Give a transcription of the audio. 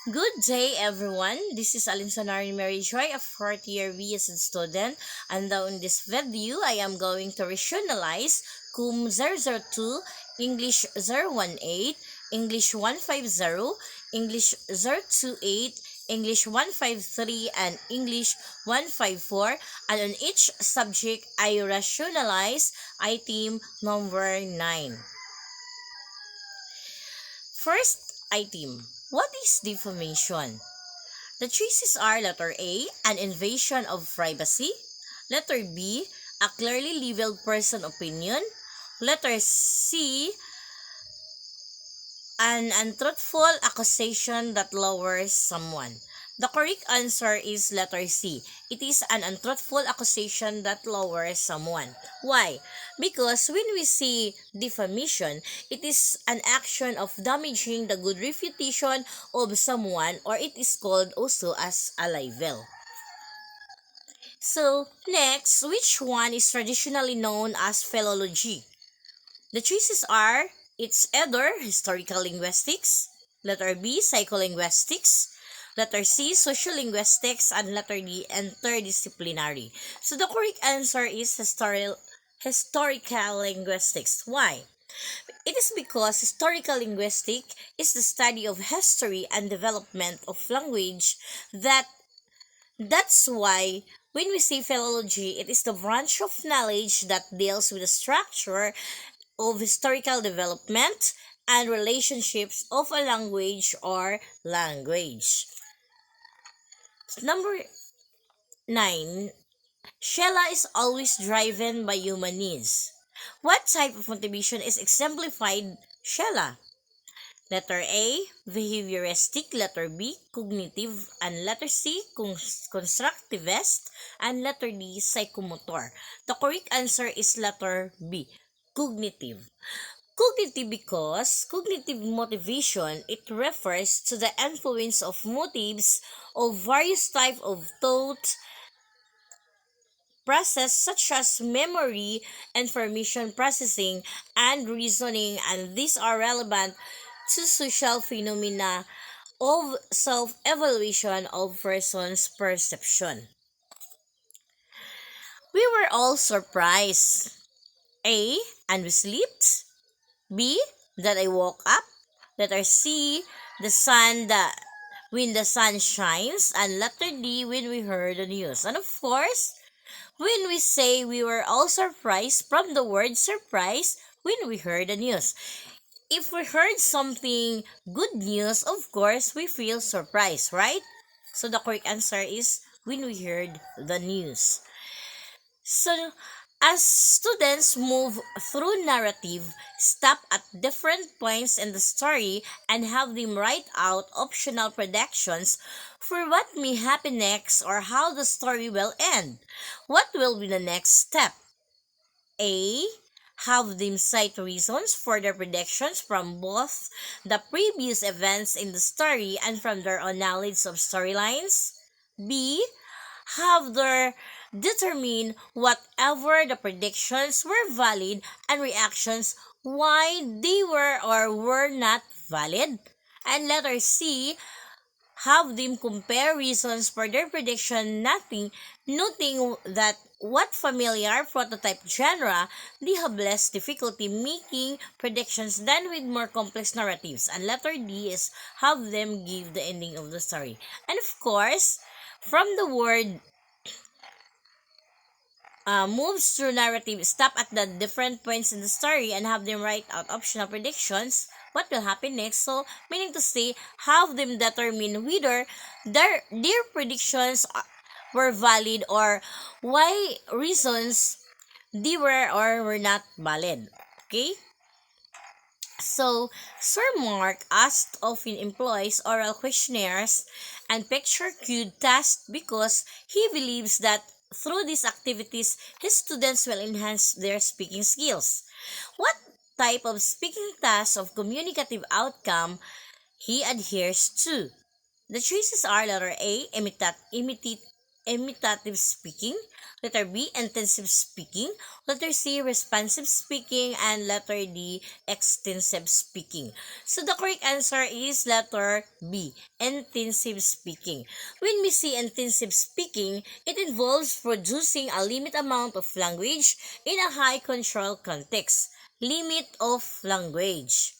Good day, everyone. This is Alinsanari Mary Joy, a fourth year VSN student. And now in this video, I am going to rationalize CUM 002, English 018, English 150, English 028, English 153, and English 154. And on each subject, I rationalize item number 9. First item. What is defamation? The choices are letter A, an invasion of privacy, letter B, a clearly labeled person opinion, letter C, an untruthful accusation that lowers someone. The correct answer is letter C. It is an untruthful accusation that lowers someone. Why? Because when we see defamation, it is an action of damaging the good reputation of someone, or it is called also as a libel. So, next, which one is traditionally known as philology? The choices are, it's either historical linguistics, letter B, psycholinguistics, letter C, sociolinguistics, and letter D, interdisciplinary. So the correct answer is historical linguistics. Why? It is because historical linguistics is the study of history and development of language. That's why when we say philology, it is the branch of knowledge that deals with the structure of historical development and relationships of a language or language. Number 9. Sheila is always driven by human needs. What type of motivation is exemplified Sheila? Letter A, behavioristic, letter B, cognitive, and letter C, constructivist, and letter D, psychomotor. The correct answer is letter B, cognitive. Cognitive because cognitive motivation, it refers to the influence of motives of various types of thought process such as memory, information processing, and reasoning, and these are relevant to social phenomena of self-evaluation of person's perception. We were all surprised. A. And we slept. B. That I woke up. Letter C. The sun that when the sun shines. And letter D. When we heard the news. And of course, when we say we were all surprised, from the word surprise, when we heard the news. If we heard something good news, of course, we feel surprised, right? So the correct answer is when we heard the news. So, as students move through narrative, stop at different points in the story and have them write out optional predictions for what may happen next or how the story will end. What will be the next step? A. Have them cite reasons for their predictions from both the previous events in the story and from their own knowledge of storylines. B. Have their determine whatever the predictions were valid and reactions why they were or were not valid. And letter C, have them compare reasons for their prediction, noting that what familiar prototype genre they have less difficulty making predictions than with more complex narratives. And letter D is have them give the ending of the story. And of course, from the word moves through narrative, stop at the different points in the story and have them write out optional predictions what will happen next. So, meaning to say, have them determine whether their predictions were valid or why reasons they were or were not valid. Okay? So, Sir Mark asked often employs oral questionnaires and picture cue tasks because he believes that through these activities, his students will enhance their speaking skills. What type of speaking task of communicative outcome he adheres to? The choices are letter A, imitate imitative speaking. Letter B, intensive speaking. Letter C, responsive speaking. And letter D, extensive speaking. So the correct answer is letter B, intensive speaking. When we see intensive speaking, it involves producing a limited amount of language in a high control context. Limit of language.